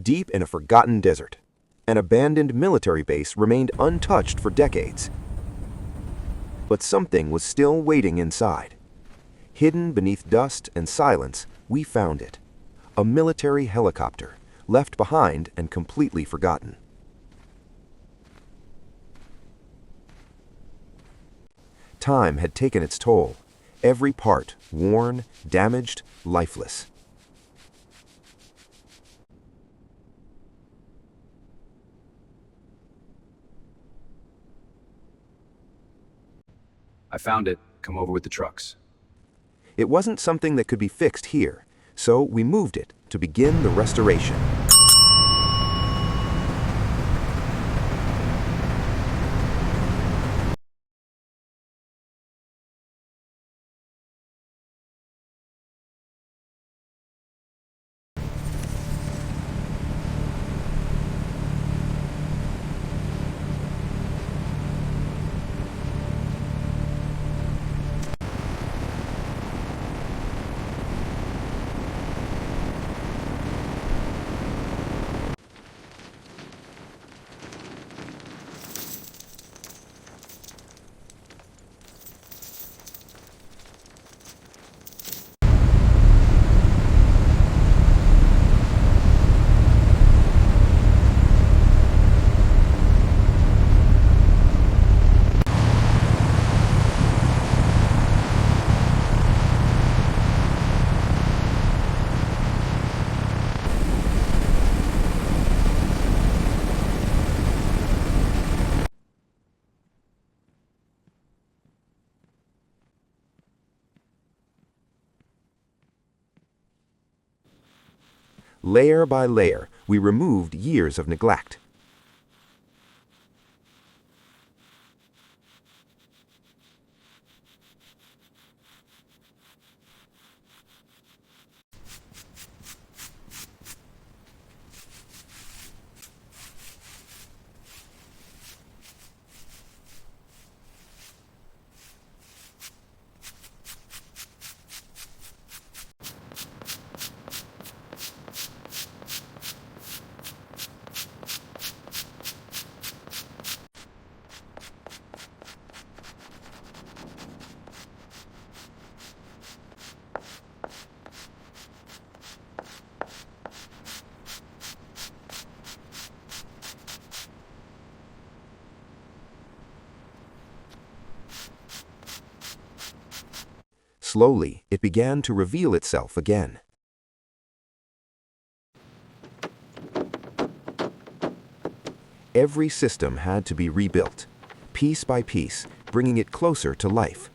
deep in a forgotten desert. An abandoned military base remained untouched for decades. But something was still waiting inside. Hidden beneath dust and silence, we found it. A military helicopter, left behind and completely forgotten. Time had taken its toll, every part worn, damaged, lifeless. I found it. Come over with the trucks. It wasn't something that could be fixed here, so we moved it to begin the restoration. Layer by layer, we removed years of neglect. Slowly, it began to reveal itself again. Every system had to be rebuilt, piece by piece, bringing it closer to life.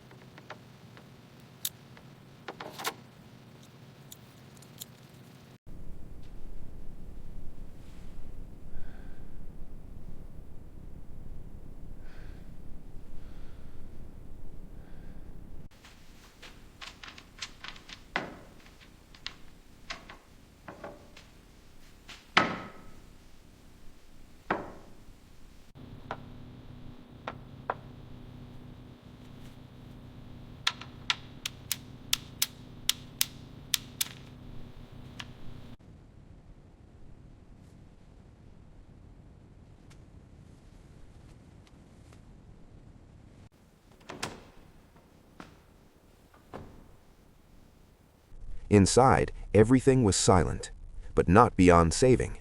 Inside, everything was silent, but not beyond saving.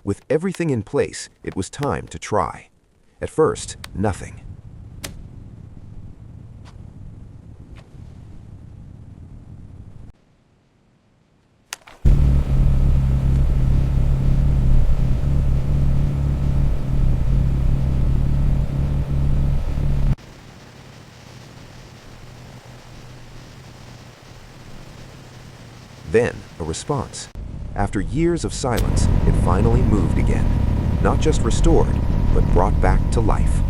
With everything in place, it was time to try. At first, nothing. Then, a response. After years of silence, it finally moved again. Not just restored, but brought back to life.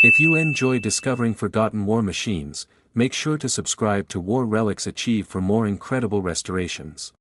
If you enjoy discovering forgotten war machines, make sure to subscribe to War Relics Achieve for more incredible restorations.